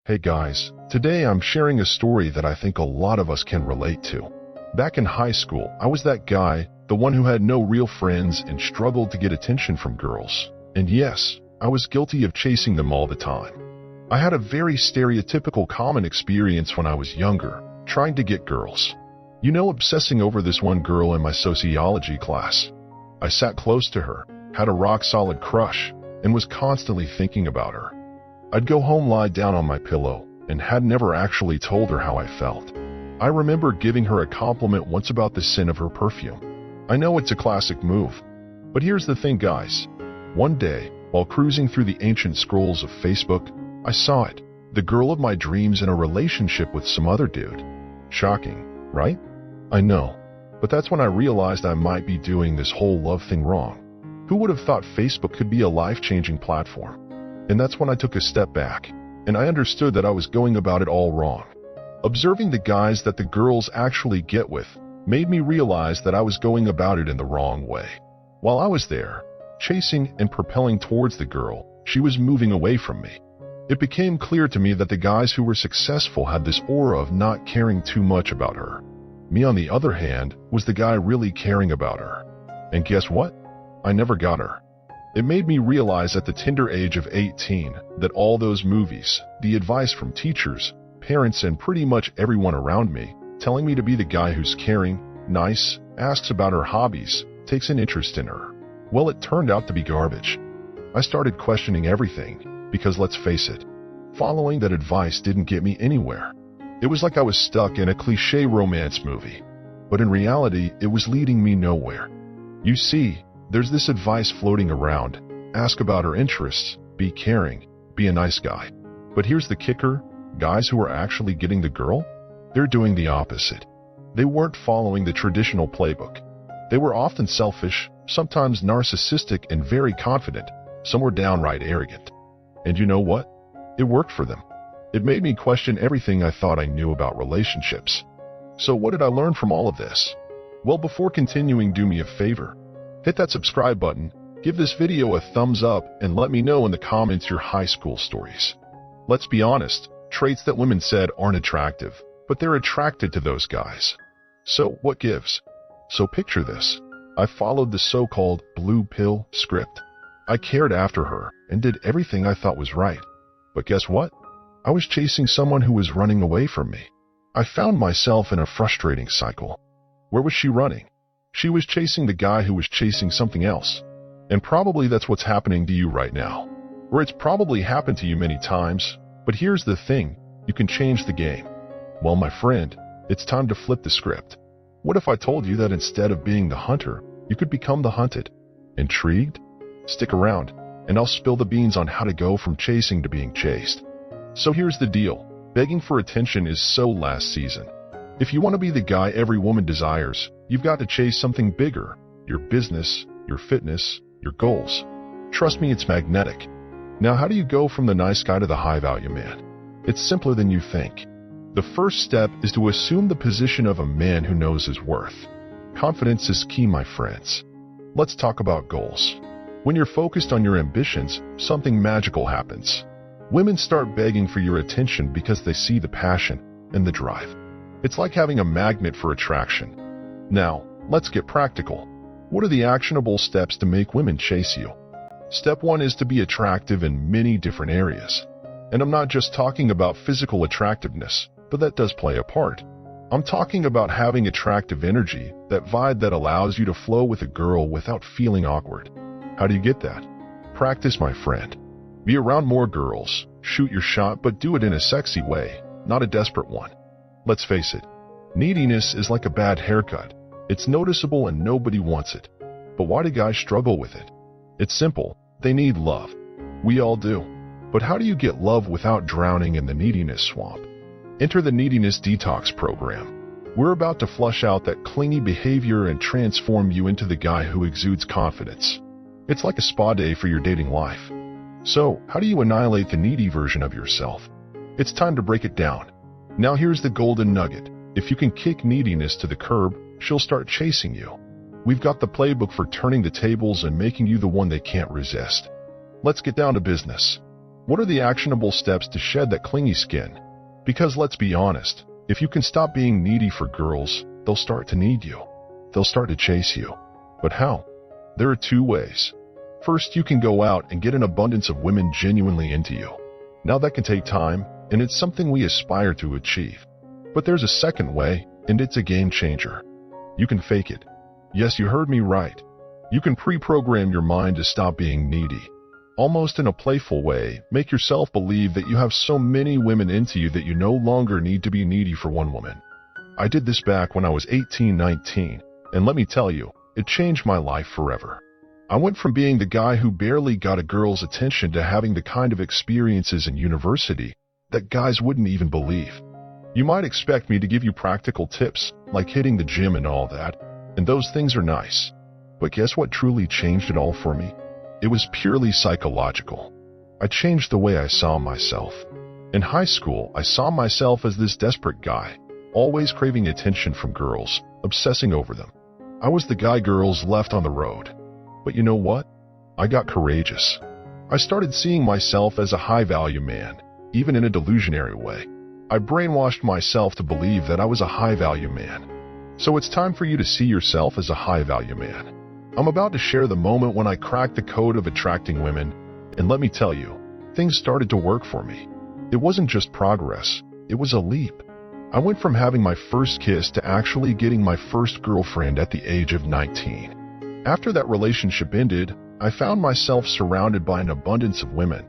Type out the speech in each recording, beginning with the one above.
Hey guys, today I'm sharing a story that I think a lot of us can relate to. Back in high school, I was that guy, the one who had no real friends and struggled to get attention from girls. And yes, I was guilty of chasing them all the time. I had a very stereotypical common experience when I was younger, trying to get girls. You know, obsessing over this one girl in my sociology class. I sat close to her, had a rock-solid crush, and was constantly thinking about her. I'd go home, lie down on my pillow, and had never actually told her how I felt. I remember giving her a compliment once about the scent of her perfume. I know it's a classic move, but here's the thing, guys. One day, while cruising through the ancient scrolls of Facebook, I saw it. The girl of my dreams in a relationship with some other dude. Shocking, right? I know, but that's when I realized I might be doing this whole love thing wrong. Who would have thought Facebook could be a life-changing platform? And that's when I took a step back, and I understood that I was going about it all wrong. Observing the guys that the girls actually get with made me realize that I was going about it in the wrong way. While I was there, chasing and propelling towards the girl, she was moving away from me. It became clear to me that the guys who were successful had this aura of not caring too much about her. Me, on the other hand, was the guy really caring about her. And guess what? I never got her. It made me realize at the tender age of 18 that all those movies, the advice from teachers, parents, and pretty much everyone around me, telling me to be the guy who's caring, nice, asks about her hobbies, takes an interest in her, well, it turned out to be garbage. I started questioning everything, because let's face it, following that advice didn't get me anywhere. It was like I was stuck in a cliché romance movie, but in reality, it was leading me nowhere. You see, there's this advice floating around: ask about her interests, be caring, be a nice guy. But here's the kicker: guys who are actually getting the girl, they're doing the opposite. They weren't following the traditional playbook. They were often selfish, sometimes narcissistic, and very confident. Some were downright arrogant. And you know what? It worked for them. It made me question everything I thought I knew about relationships. So what did I learn from all of this? Well, before continuing, do me a favor. Hit that subscribe button, give this video a thumbs up, and let me know in the comments your high school stories. Let's be honest, traits that women said aren't attractive, but they're attracted to those guys. So what gives? So picture this. I followed the so-called blue pill script. I cared after her and did everything I thought was right. But guess what? I was chasing someone who was running away from me. I found myself in a frustrating cycle. Where was she running? She was chasing the guy who was chasing something else. And probably that's what's happening to you right now. Or it's probably happened to you many times. But here's the thing, you can change the game. Well, my friend, it's time to flip the script. What if I told you that instead of being the hunter, you could become the hunted? Intrigued? Stick around, and I'll spill the beans on how to go from chasing to being chased. So here's the deal. Begging for attention is so last season. If you want to be the guy every woman desires, you've got to chase something bigger: your business, your fitness, your goals. Trust me, it's magnetic. Now, how do you go from the nice guy to the high-value man? It's simpler than you think. The first step is to assume the position of a man who knows his worth. Confidence is key, my friends. Let's talk about goals. When you're focused on your ambitions, something magical happens. Women start begging for your attention because they see the passion and the drive. It's like having a magnet for attraction. Now, let's get practical. What are the actionable steps to make women chase you? Step 1 is to be attractive in many different areas. And I'm not just talking about physical attractiveness, but that does play a part. I'm talking about having attractive energy, that vibe that allows you to flow with a girl without feeling awkward. How do you get that? Practice, my friend. Be around more girls, shoot your shot, but do it in a sexy way, not a desperate one. Let's face it, neediness is like a bad haircut. It's noticeable and nobody wants it. But why do guys struggle with it? It's simple. They need love. We all do. But how do you get love without drowning in the neediness swamp? Enter the Neediness Detox program. We're about to flush out that clingy behavior and transform you into the guy who exudes confidence. It's like a spa day for your dating life. So, how do you annihilate the needy version of yourself? It's time to break it down. Now here's the golden nugget. If you can kick neediness to the curb, she'll start chasing you. We've got the playbook for turning the tables and making you the one they can't resist. Let's get down to business. What are the actionable steps to shed that clingy skin? Because let's be honest, if you can stop being needy for girls, they'll start to need you. They'll start to chase you. But how? There are two ways. First, you can go out and get an abundance of women genuinely into you. Now that can take time, and it's something we aspire to achieve. But there's a second way, and it's a game changer. You can fake it. Yes, you heard me right. You can pre-program your mind to stop being needy. Almost in a playful way, make yourself believe that you have so many women into you that you no longer need to be needy for one woman. I did this back when I was 18, 19, and let me tell you, it changed my life forever. I went from being the guy who barely got a girl's attention to having the kind of experiences in university that guys wouldn't even believe. You might expect me to give you practical tips, like hitting the gym and all that, and those things are nice. But guess what truly changed it all for me? It was purely psychological. I changed the way I saw myself. In high school, I saw myself as this desperate guy, always craving attention from girls, obsessing over them. I was the guy girls left on the road. But you know what? I got courageous. I started seeing myself as a high-value man, even in a delusionary way. I brainwashed myself to believe that I was a high-value man. So it's time for you to see yourself as a high-value man. I'm about to share the moment when I cracked the code of attracting women, and let me tell you, things started to work for me. It wasn't just progress, it was a leap. I went from having my first kiss to actually getting my first girlfriend at the age of 19. After that relationship ended, I found myself surrounded by an abundance of women.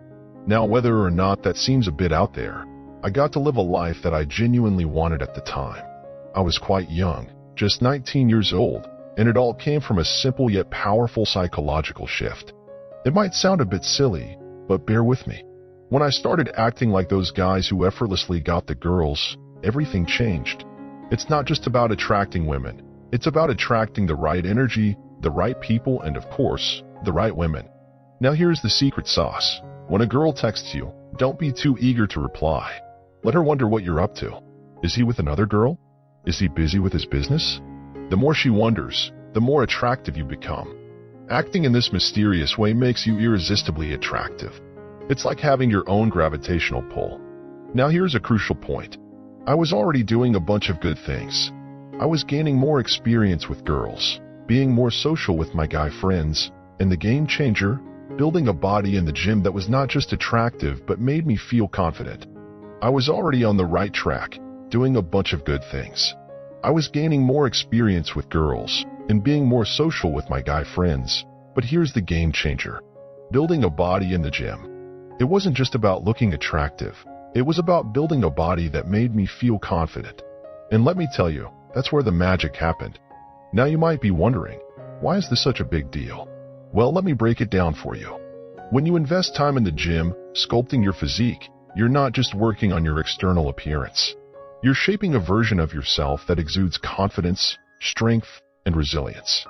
Now, whether or not that seems a bit out there, I got to live a life that I genuinely wanted at the time. I was quite young, just 19 years old, and it all came from a simple yet powerful psychological shift. It might sound a bit silly, but bear with me. When I started acting like those guys who effortlessly got the girls, everything changed. It's not just about attracting women. It's about attracting the right energy, the right people, and of course, the right women. Now here's the secret sauce. When a girl texts you, don't be too eager to reply. Let her wonder what you're up to. Is he with another girl? Is he busy with his business? The more she wonders, the more attractive you become. Acting in this mysterious way makes you irresistibly attractive. It's like having your own gravitational pull. Now here's a crucial point. I was already doing a bunch of good things. I was gaining more experience with girls, being more social with my guy friends, and the game changer, building a body in the gym that was not just attractive but made me feel confident. I was already on the right track, doing a bunch of good things. I was gaining more experience with girls and being more social with my guy friends. But here's the game changer. Building a body in the gym. It wasn't just about looking attractive. It was about building a body that made me feel confident. And let me tell you, that's where the magic happened. Now you might be wondering, why is this such a big deal? Well, let me break it down for you. When you invest time in the gym, sculpting your physique, you're not just working on your external appearance. You're shaping a version of yourself that exudes confidence, strength, and resilience.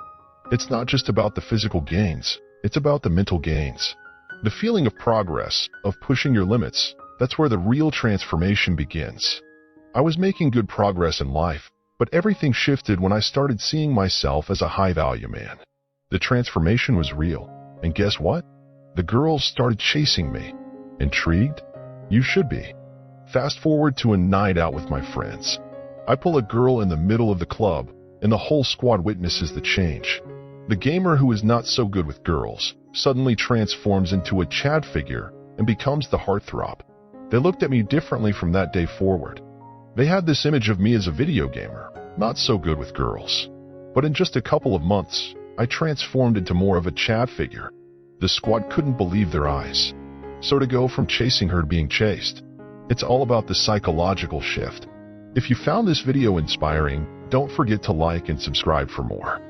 It's not just about the physical gains, it's about the mental gains. The feeling of progress, of pushing your limits, that's where the real transformation begins. I was making good progress in life, but everything shifted when I started seeing myself as a high-value man. The transformation was real, and guess what? The girls started chasing me. Intrigued? You should be. Fast forward to a night out with my friends. I pull a girl in the middle of the club, and the whole squad witnesses the change. The gamer who is not so good with girls suddenly transforms into a Chad figure and becomes the heartthrob. They looked at me differently from that day forward. They had this image of me as a video gamer, not so good with girls. But in just a couple of months, I transformed into more of a Chad figure. The squad couldn't believe their eyes. So to go from chasing her to being chased, it's all about the psychological shift. If you found this video inspiring, don't forget to like and subscribe for more.